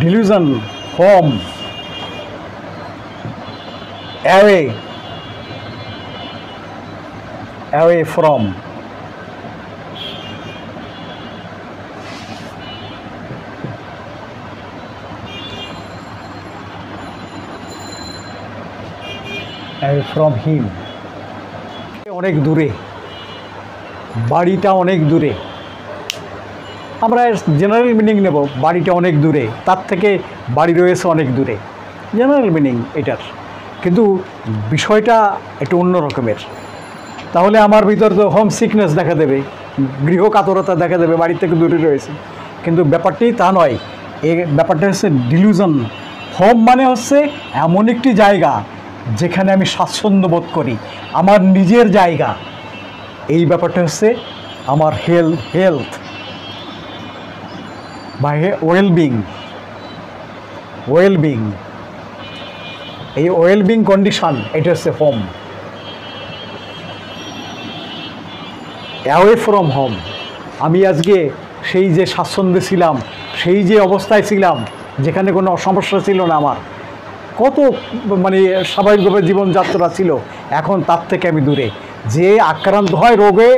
Dilution, home, away, away from, away from him. অনেক দূরে, বাড়িটা অনেক দূরে। আমরা জেনারেল মিনিং নেব, বাড়িটা অনেক দূরে, তার থেকে বাড়ি রয়েছে অনেক দূরে, জেনারেল মিনিং এটার। কিন্তু বিষয়টা একটু অন্য রকমের। তাহলে আমার ভিতর তো হোম সিকনেস দেখা দেবে, গৃহ কাতরতা দেখা দেবে, বাড়ি থেকে দূরে রয়েছে। কিন্তু ব্যাপারটি তা নয়। এই ব্যাপারটা হচ্ছে ডিলিউশন। হোম মানে হচ্ছে এমন একটি জায়গা যেখানে আমি স্বাচ্ছন্দ্য বোধ করি, আমার নিজের জায়গা। এই ব্যাপারটা হচ্ছে আমার হেলথ বা ওয়েলবিং। এই ওয়েলবিং কন্ডিশন, এটা হচ্ছে হোম। অ্যাওয়ে ফ্রম হোম, আমি আজকে সেই যে স্বাচ্ছন্দ্যে ছিলাম, সেই যে অবস্থায় ছিলাম যেখানে কোনো সমস্যা ছিল না, আমার কত মানে স্বাভাবিকভাবে জীবনযাত্রা ছিল, এখন তার থেকে আমি দূরে। যে আক্রান্ত হয়, রোগে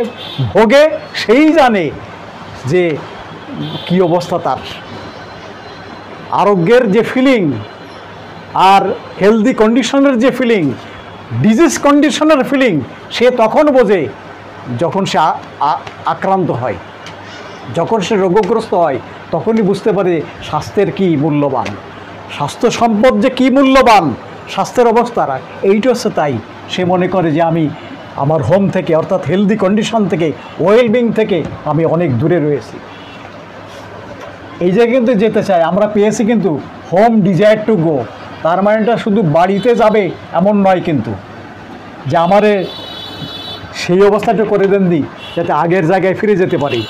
ভোগে, সেই জানে যে কি অবস্থা তার। আরোগ্যের যে ফিলিং আর হেলদি কন্ডিশনের যে ফিলিং, ডিজিজ কন্ডিশনের ফিলিং, সে তখন বোঝে যখন সে আক্রান্ত হয়, যখন সে রোগগ্রস্ত হয়, তখনই বুঝতে পারে স্বাস্থ্যের কী মূল্যবান, স্বাস্থ্য সম্পদ যে কী মূল্যবান, স্বাস্থ্যের অবস্থাটা এইটা হচ্ছে। তাই সে মনে করে যে আমি আমার হোম থেকে, অর্থাৎ হেলদি কন্ডিশন থেকে, ওয়েলবিং থেকে আমি অনেক দূরে রয়েছি। এই জায়গায় কিন্তু যেতে চাই আমরা, পেয়েছি কিন্তু হোম ডিজায়ার টু গো। তার মানেটা শুধু বাড়িতে যাবে এমন নয় কিন্তু, যে আমারে সেই অবস্থাটা করে দেন দি যাতে আগের জায়গায় ফিরে যেতে পারি।